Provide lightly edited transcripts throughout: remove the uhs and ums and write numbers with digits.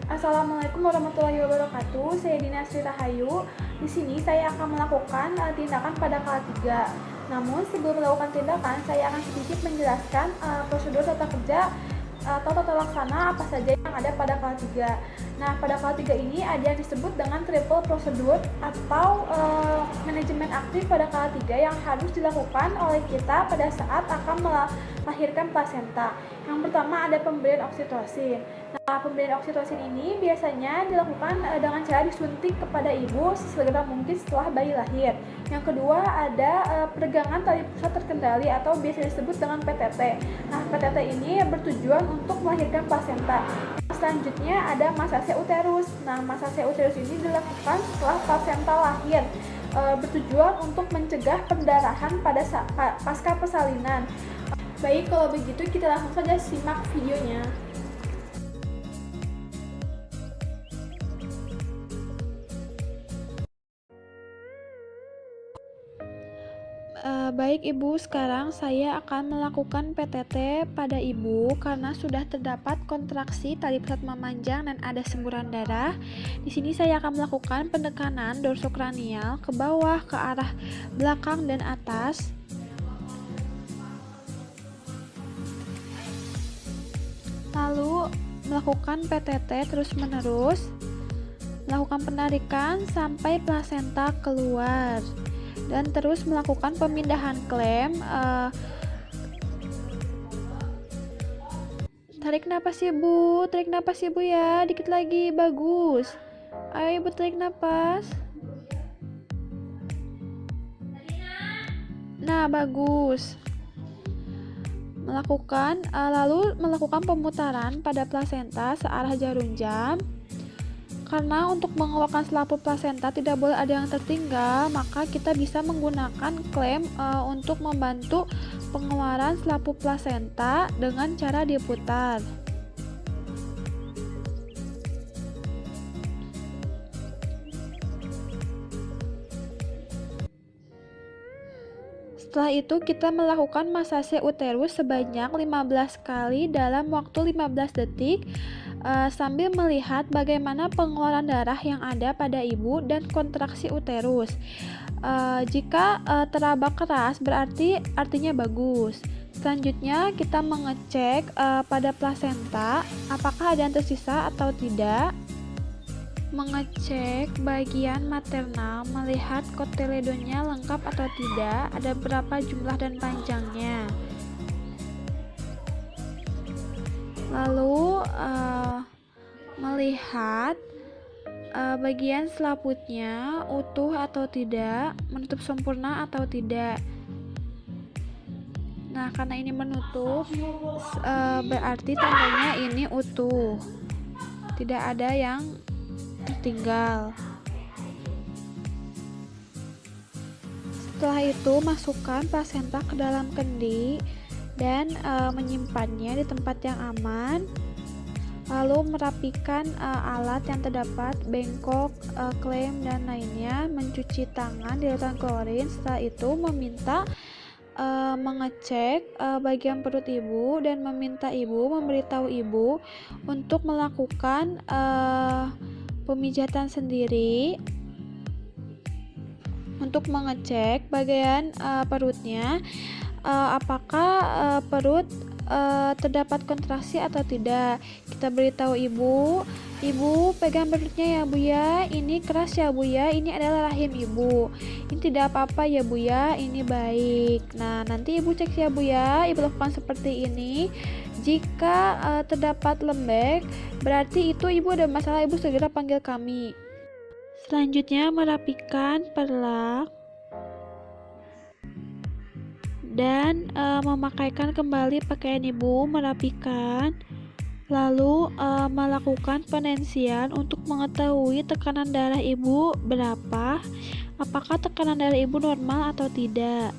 Assalamualaikum warahmatullahi wabarakatuh. Saya Dina Sri Rahayu. Di sini saya akan melakukan tindakan pada kala 3. Namun sebelum melakukan tindakan, saya akan sedikit menjelaskan prosedur tata kerja atau tata laksana apa saja yang ada pada kala 3. Nah, pada kala 3 ini ada yang disebut dengan triple prosedur atau manajemen aktif pada kala 3 yang harus dilakukan oleh kita pada saat akan melahirkan plasenta. Yang pertama ada pemberian oksitosin. Nah, pemberian oksitosin ini biasanya dilakukan dengan cara disuntik kepada ibu sesegera mungkin setelah bayi lahir. Yang kedua ada peregangan tali pusat terkendali atau biasa disebut dengan PTT. Nah, PTT ini bertujuan untuk melahirkan plasenta. Selanjutnya ada masase uterus. Nah, masase uterus ini dilakukan setelah plasenta lahir, bertujuan untuk mencegah pendarahan pada pasca persalinan. Baik, kalau begitu kita langsung saja simak videonya. Baik Ibu, sekarang saya akan melakukan PTT pada Ibu karena sudah terdapat kontraksi tali pusat memanjang dan ada semburan darah. Di sini saya akan melakukan penekanan dorsokranial ke bawah, ke arah belakang dan atas. Lalu melakukan PTT terus-menerus, melakukan penarikan sampai plasenta keluar. Dan terus melakukan pemindahan klem. Tarik napas Ibu, tarik napas Ibu ya, dikit lagi, bagus. Ayo Ibu tarik napas. Nah, bagus. Lalu melakukan pemutaran pada plasenta searah jarum jam. Karena untuk mengeluarkan selaput plasenta tidak boleh ada yang tertinggal, maka kita bisa menggunakan klem untuk membantu pengeluaran selaput plasenta dengan cara diputar. Setelah itu kita melakukan masase uterus sebanyak 15 kali dalam waktu 15 detik sambil melihat bagaimana pengeluaran darah yang ada pada ibu dan kontraksi uterus. Jika teraba keras berarti artinya bagus. Selanjutnya kita mengecek pada plasenta apakah ada yang tersisa atau tidak. Mengecek bagian maternal, melihat kotyledonnya lengkap atau tidak, ada berapa jumlah dan panjangnya. Lalu melihat bagian selaputnya utuh atau tidak, menutup sempurna atau tidak. Nah, karena ini menutup, berarti tandanya ini utuh, tidak ada yang tertinggal. Setelah itu masukkan plasenta ke dalam kendi dan menyimpannya di tempat yang aman. Lalu merapikan alat yang terdapat, bengkok, klem dan lainnya, mencuci tangan di lautan klorin. Setelah itu meminta mengecek bagian perut ibu dan meminta ibu memberitahu ibu untuk melakukan pemijatan sendiri untuk mengecek bagian perutnya apakah perut terdapat kontraksi atau tidak. Kita beritahu ibu pegang perutnya ya Bu ya, ini keras ya Bu ya, ini adalah rahim ibu, ini tidak apa-apa ya Bu ya, ini baik. Nah, nanti ibu cek ya Bu ya, ibu lakukan seperti ini. Jika terdapat lembek berarti itu ibu ada masalah, ibu segera panggil kami. Selanjutnya merapikan perlak dan memakaikan kembali pakaian ibu, merapikan, lalu melakukan penensian untuk mengetahui tekanan darah ibu berapa, apakah tekanan darah ibu normal atau tidak.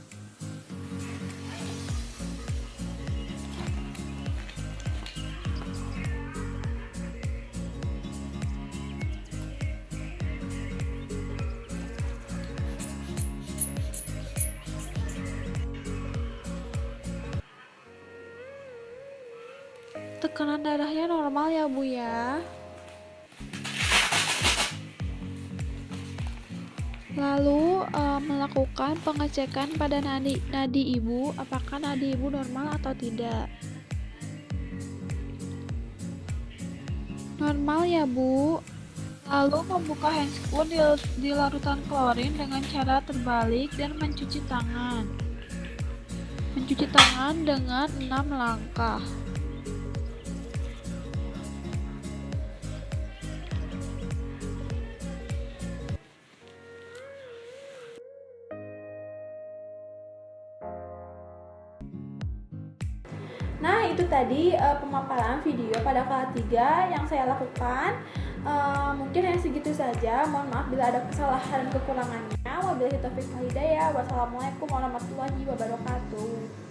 Tekanan darahnya normal ya Bu ya. Lalu melakukan pengecekan pada nadi ibu, apakah nadi ibu normal atau tidak. Normal ya Bu. Lalu membuka handscoon di larutan klorin dengan cara terbalik dan mencuci tangan. Mencuci tangan dengan 6 langkah. Nah, itu tadi pemaparan video pada kelas 3 yang saya lakukan. Mungkin hanya segitu saja. Mohon maaf bila ada kesalahan dan kekurangannya. Wabillahi taufiq wal hidayah. Wassalamualaikum warahmatullahi wabarakatuh.